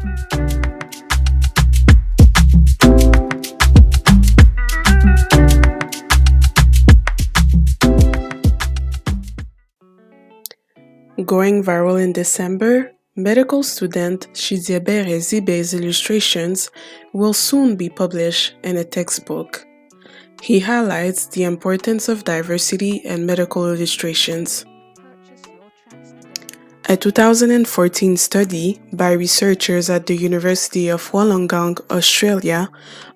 Going viral in December, medical student Ibe-Medical's illustrations will soon be published in a textbook. He highlights the importance of diversity in medical illustrations. A 2014 study by researchers at the University of Wollongong, Australia,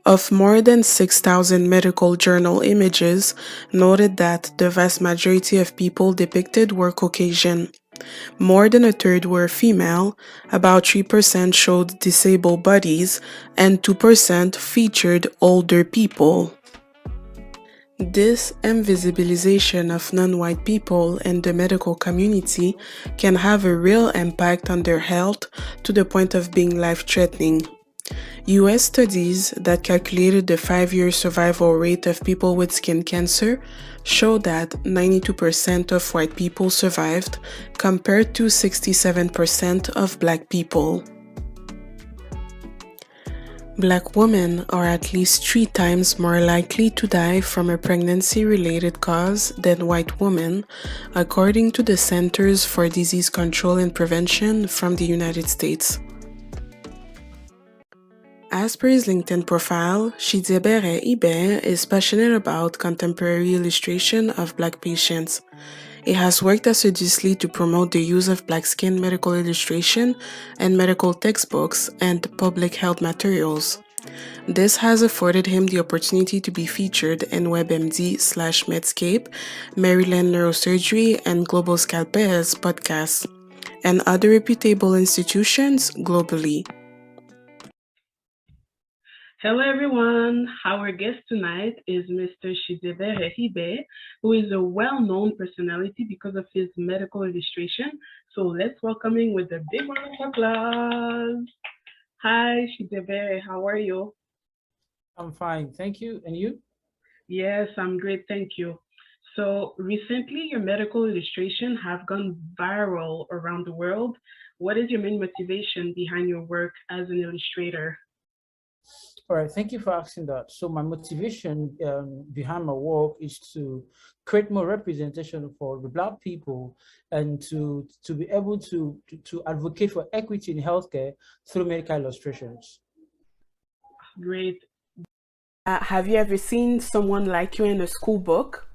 of more than 6,000 medical journal images noted that the vast majority of people depicted were Caucasian. More than a third were female, about 3% showed disabled bodies, and 2% featured older people. This invisibilization of non-white people in the medical community can have a real impact on their health to the point of being life-threatening. US studies that calculated the 5-year survival rate of people with skin cancer show that 92% of white people survived compared to 67% of black people. Black women are at least 3 times more likely to die from a pregnancy-related cause than white women, according to the Centers for Disease Control and Prevention from the United States. As per his LinkedIn profile, Ibe is passionate about contemporary illustration of black patients. He has worked assiduously to promote the use of black skin medical illustration in medical textbooks and public health materials. This has afforded him the opportunity to be featured in WebMD/Medscape, Maryland Neurosurgery, and Global Scalpels podcasts, and other reputable institutions globally. Hello everyone, our guest tonight is Mr. Ibe, who is a well-known personality because of his medical illustration. So let's welcome him with a big round of applause. Hi Ibe, how are you? I'm fine, thank you. And you? Yes, I'm great, thank you. So recently your medical illustration have gone viral around the world. What is your main motivation behind your work as an illustrator? All right, thank you for asking that. So my motivation behind my work is to create more representation for the Black people and to be able to advocate for equity in healthcare through medical illustrations. Great. Have you ever seen someone like you in a school book?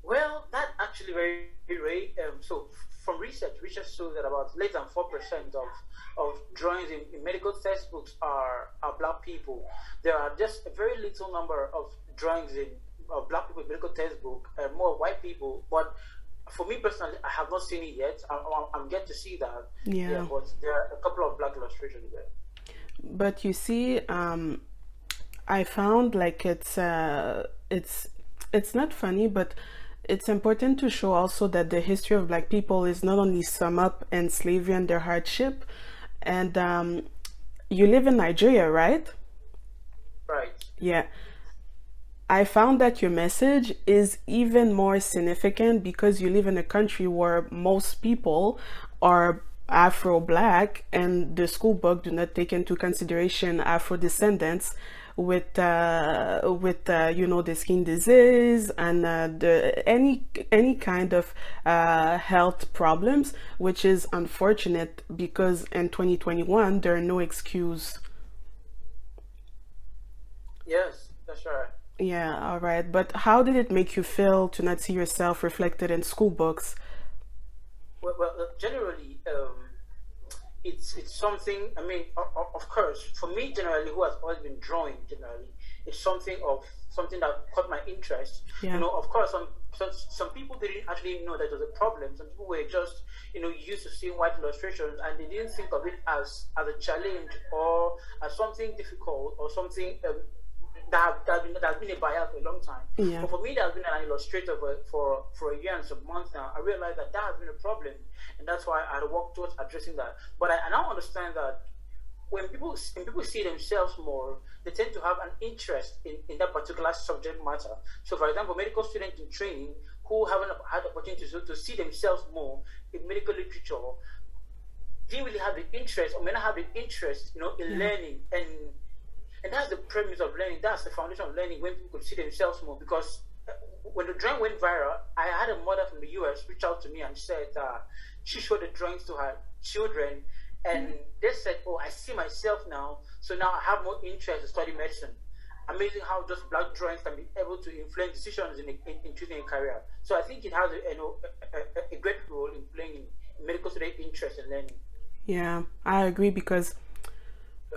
Well, that's actually very rare. So from research shows that about less than 4% of drawings in medical textbooks are Black people. There are just a very little number of drawings of Black people in medical textbook and more white people. But for me personally, I have not seen it yet. I'm yet to see that. Yeah. But there are a couple of Black illustrations there. But you see, I found like it's not funny, but it's important to show also that the history of Black people is not only sum up in slavery and their hardship. And you live in Nigeria, right? Right. Yeah. I found that your message is even more significant because you live in a country where most people are Afro-Black, and the school book do not take into consideration Afro-descendants with the skin disease and any kind of health problems, which is unfortunate because in 2021 there are no excuse. Yes, that's right. Yeah, all right. But how did it make you feel to not see yourself reflected in school books? Well, generally, it's something. I mean, of course, for me, generally, who has always been drawing, generally, it's something that caught my interest. Yeah. You know, of course, some people didn't actually know that it was a problem. Some people were just, used to seeing white illustrations, and they didn't think of it as a challenge or as something difficult or something. That's been a barrier for a long time. Yeah. But for me, that has been an illustrator for a year and some months now. I realized that has been a problem, and that's why I worked towards addressing that. But I now understand that when people see themselves more, they tend to have an interest in that particular subject matter. So, for example, medical students in training who haven't had the opportunity to see themselves more in medical literature didn't really have the interest, or may not have the interest, in learning. And that's the premise of learning. That's the foundation of learning, when people could see themselves more. Because when the drawing went viral, I had a mother from the US reach out to me and said she showed the drawings to her children, and they said, "Oh, I see myself now. So now I have more interest to study medicine." Amazing how just black drawings can be able to influence decisions in choosing a career. So I think it has a great role in playing in medical student interest in learning. Yeah, I agree, because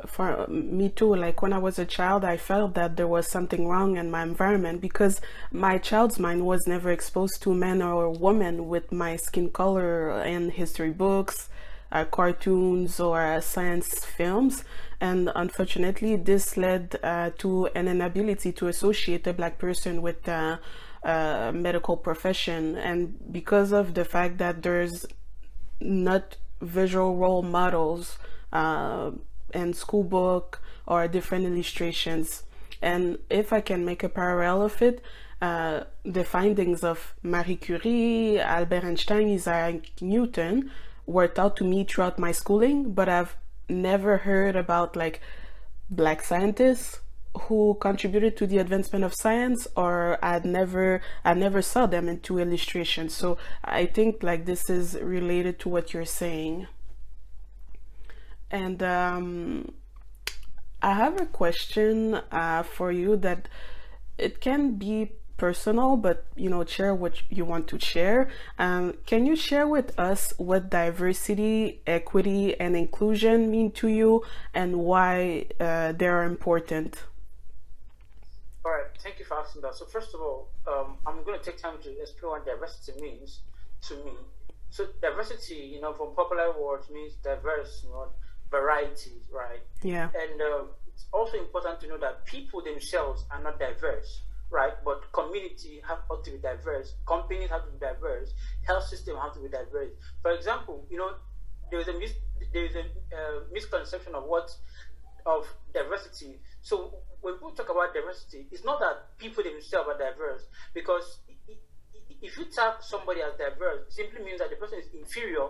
for me too, like when I was a child, I felt that there was something wrong in my environment, because my child's mind was never exposed to men or women with my skin color and history books, cartoons, or science films. And unfortunately, this led to an inability to associate a black person with medical profession. And because of the fact that there's not visual role models and school book or different illustrations. And if I can make a parallel of it, the findings of Marie Curie, Albert Einstein, Isaac Newton were taught to me throughout my schooling, but I've never heard about like black scientists who contributed to the advancement of science, or I never saw them into illustrations. So I think like this is related to what you're saying. And I have a question for you that it can be personal, but share what you want to share. Can you share with us what diversity, equity, and inclusion mean to you, and why they are important? All right, thank you for asking that. So first of all, I'm going to take time to explain what diversity means to me. So diversity, from popular words, means diverse, varieties, right? Yeah. And it's also important to know that people themselves are not diverse, right? But community have to be diverse, companies have to be diverse, health system have to be diverse. For example, there is a misconception of diversity. So when people talk about diversity, it's not that people themselves are diverse, because if you tag somebody as diverse, it simply means that the person is inferior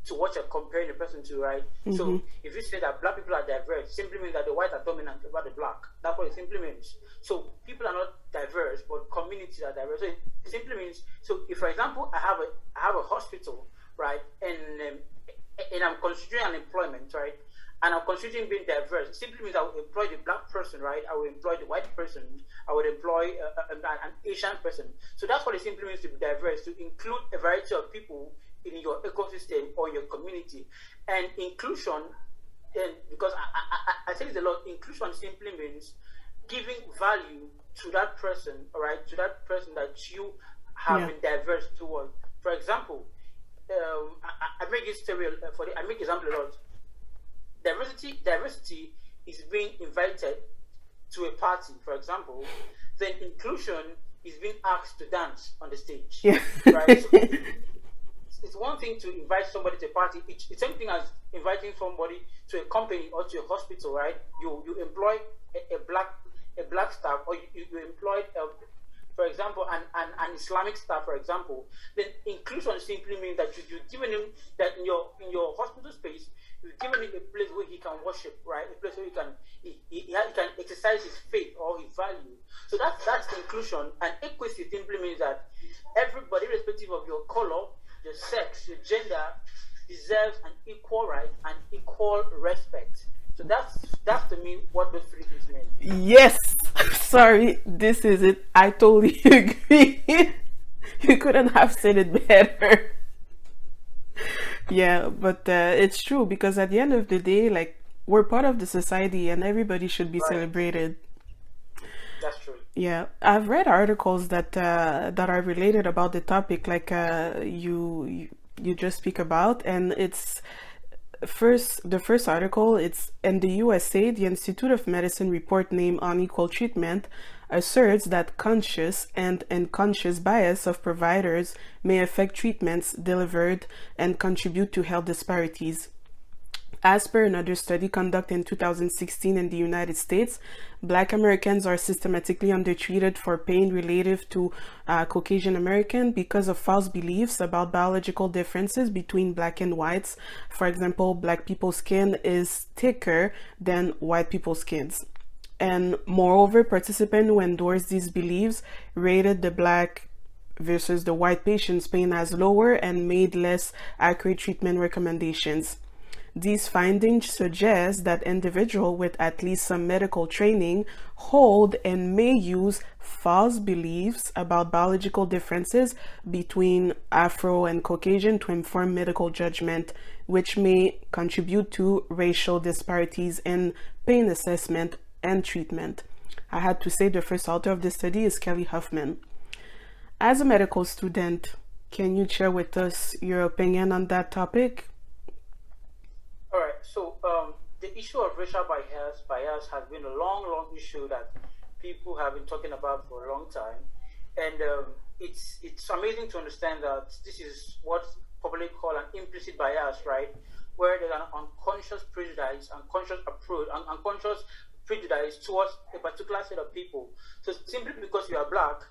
to what you're comparing the person to, right? Mm-hmm. So if you say that black people are diverse, it simply means that the white are dominant over the black. That's what it simply means. So people are not diverse, but communities are diverse. So it simply means, so if, for example, I have a hospital, right, and I'm considering an employment, right, and I'm considering being diverse, it simply means I will employ the black person, right? I will employ the white person. I would employ an Asian person. So that's what it simply means to be diverse, to include a variety of people in your ecosystem or your community. And inclusion, and because I say this a lot, inclusion simply means giving value to that person, all right, to that person that you have been diverse towards. For example, I make this theory I make example a lot. Diversity is being invited to a party, for example. Then inclusion is being asked to dance on the stage, right? So it's one thing to invite somebody to a party. It's the same thing as inviting somebody to a company or to a hospital, right? You employ a black staff, or you employ, for example, an Islamic staff, for example. Then inclusion simply means that you're giving him that in your hospital space, you're giving him a place where he can worship, right? A place where he can exercise his faith or his value. So that's inclusion. And equity simply means that everybody, irrespective of your color, your sex, your gender, deserves an equal right and equal respect. So that's to me what those three things mean. Yes. Sorry, this is it. I totally agree. You couldn't have said it better. Yeah, but it's true, because at the end of the day, like, we're part of the society and everybody should be celebrated. That's true. Yeah, I've read articles that are related about the topic, like you just speak about, and it's the first article. It's in the USA. The Institute of Medicine report named Unequal Treatment asserts that conscious and unconscious bias of providers may affect treatments delivered and contribute to health disparities. As per another study conducted in 2016 in the United States, Black Americans are systematically undertreated for pain related to Caucasian American because of false beliefs about biological differences between black and whites. For example, black people's skin is thicker than white people's skins. And moreover, participants who endorsed these beliefs rated the black versus the white patient's pain as lower and made less accurate treatment recommendations. These findings suggest that individuals with at least some medical training hold and may use false beliefs about biological differences between Afro and Caucasian to inform medical judgment, which may contribute to racial disparities in pain assessment and treatment. I had to say the first author of this study is Kelly Huffman. As a medical student, can you share with us your opinion on that topic? All right. So the issue of racial bias has been a long issue that people have been talking about for a long time, and it's amazing to understand that this is what's popularly called an implicit bias, right? Where there's an unconscious prejudice, unconscious approach, unconscious prejudice towards a particular set of people. So simply because you are black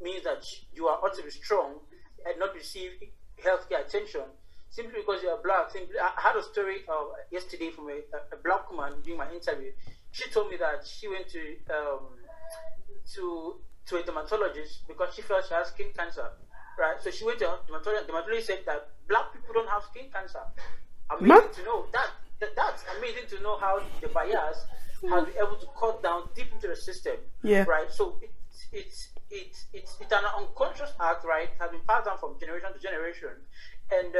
means that you are ought to be strong and not receive healthcare attention. Simply because you are black. I had a story yesterday from a black woman during my interview. She told me that she went to a dermatologist because she felt she has skin cancer, right? So she went to a dermatologist. The dermatologist said that black people don't have skin cancer. Amazing to know that's amazing to know how the bias has been able to cut down deep into the system, right? So it's an unconscious act, right? Has been passed down from generation to generation, and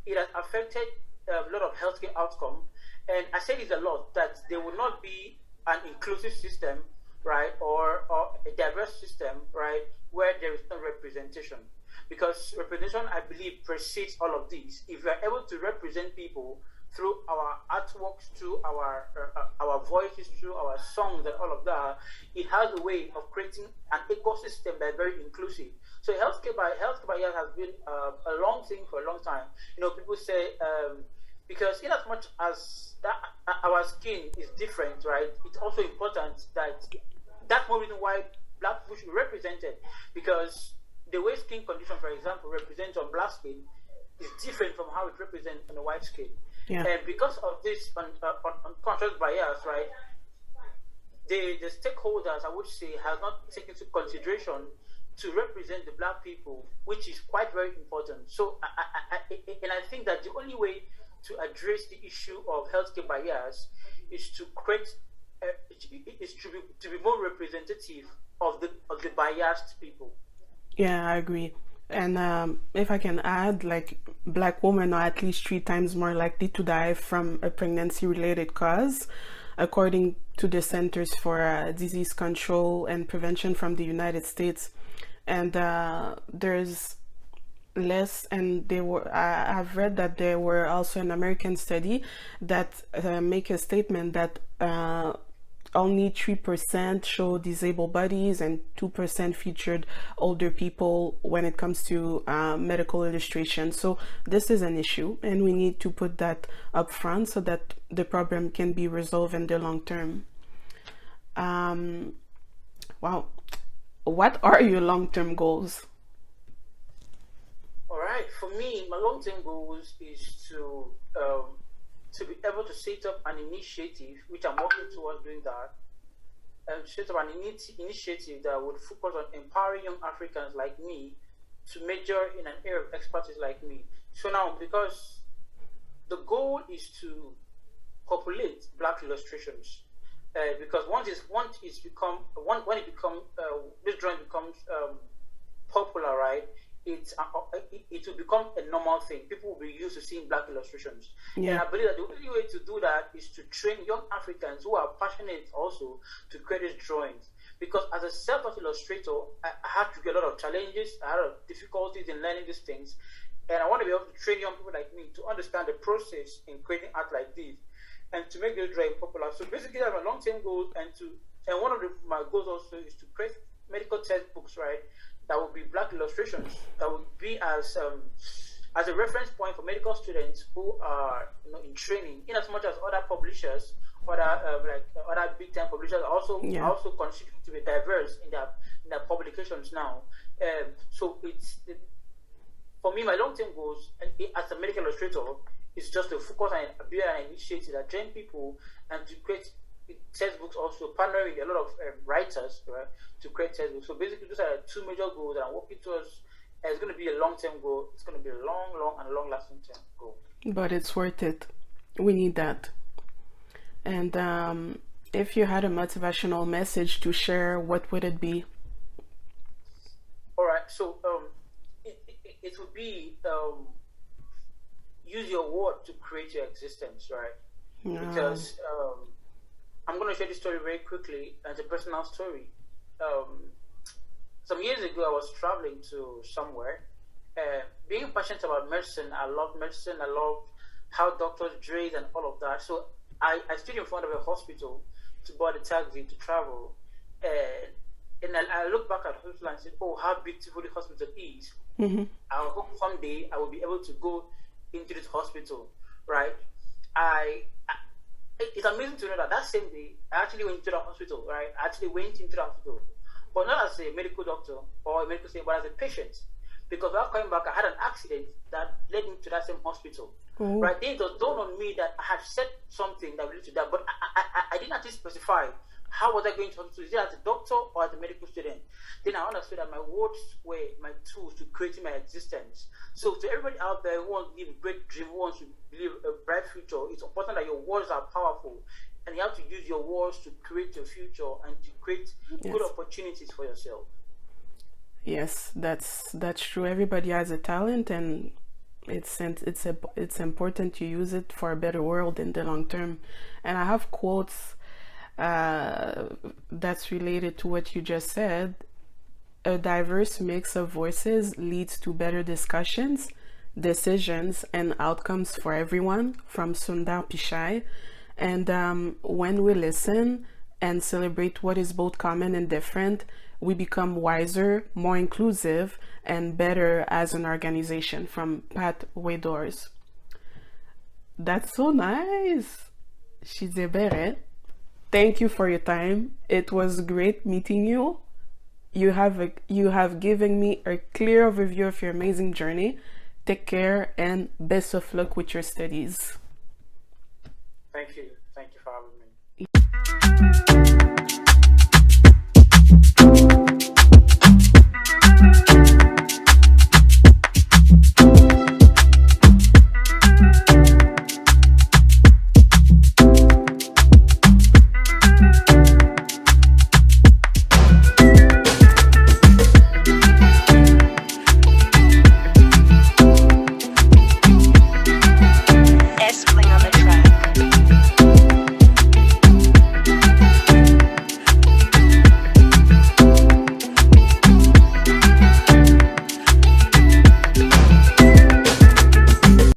it has affected a lot of healthcare outcome. And I say this a lot, that there will not be an inclusive system, right, or a diverse system, right, where there is no representation. Because representation, I believe, precedes all of these. If we are able to represent people through our artworks, through our voices, through our songs and all of that, it has a way of creating an ecosystem that is very inclusive. So healthcare bias has been a long thing for a long time. You know, people say because in as much as our skin is different, right? It's also important that's one reason why black people should be represented, because the way skin condition, for example, represents on black skin is different from how it represents on a white skin. Yeah. And because of this unconscious bias, right, the stakeholders, I would say, have not taken into consideration to represent the black people, which is quite very important. So, I think that the only way to address the issue of healthcare bias is to create, to be more representative of the biased people. Yeah, I agree. And if I can add, like, black women are at least 3 times more likely to die from a pregnancy-related cause, according to the Centers for Disease Control and Prevention from the United States. And there's less, and I've read that there were also an American study that make a statement that only 3% show disabled bodies and 2% featured older people when it comes to medical illustration. So this is an issue, and we need to put that up front so that the problem can be resolved in the long term. Wow. What are your long-term goals? All right. For me, my long-term goals is to be able to set up an initiative, which I'm working towards doing that, and set up an initiative that would focus on empowering young Africans like me to major in an area of expertise like me. So now, because the goal is to populate black illustrations, because when this drawing becomes popular, right? It will become a normal thing. People will be used to seeing black illustrations. Yeah. And I believe that the only way to do that is to train young Africans who are passionate also to create these drawings. Because as a self-taught illustrator, I had to get a lot of challenges, I had a lot of difficulties in learning these things. And I want to be able to train young people like me to understand the process in creating art like this and to make this drawing popular. So basically, I have a long-term goal, and one of my goals also is to create medical textbooks, right? That would be black illustrations, that would be as as a reference point for medical students who are in training, in as much as other publishers, other big time publishers also consider to be diverse in their publications now. So for me, my long-term goals as a medical illustrator is just to focus on build an initiative that train people and to create textbooks, also partnering with a lot of writers, right, to create textbooks. So basically, those are the two major goals that I'm working towards. And it's going to be a long-term goal. It's going to be a long and long-lasting term goal. But it's worth it. We need that. And if you had a motivational message to share, what would it be? All right. So it would be use your word to create your existence, right? No. Because I'm going to share this story very quickly. It's a personal story. Some years ago, I was traveling to somewhere. Being passionate about medicine, I love medicine. I love how doctors dress and all of that. So I stood in front of a hospital to board a taxi to travel. And I looked back at the hospital and said, "Oh, how beautiful the hospital is." Mm-hmm. I hope someday I will be able to go into this hospital, right? It's amazing to know that same day, I actually went into the hospital, right? I actually went into the hospital. But not as a medical doctor or a medical student, but as a patient. Because while coming back, I had an accident that led me to that same hospital. Oh. Right? Then it was dawned on me that I had said something that related to that, but I didn't actually specify how was I going to hospital. Is it as a doctor or as a medical student? Then I understood that my words were my tools to creating my existence. So to everybody out there who wants to live a great dream, who wants to live a bright future, it's important that your words are powerful. And you have to use your words to create your future and to create good opportunities for yourself. Yes, that's true. Everybody has a talent, and it's important to use it for a better world in the long term. And I have quotes that's related to what you just said. A diverse mix of voices leads to better discussions, decisions, and outcomes for everyone, from Sundar Pichai. And when we listen and celebrate what is both common and different, we become wiser, more inclusive, and better as an organization, from Pat Waydors. That's so nice. Shizebere. Thank you for your time. It was great meeting you. You have given me a clear overview of your amazing journey. Take care and best of luck with your studies. Thank you. Thank you for having me.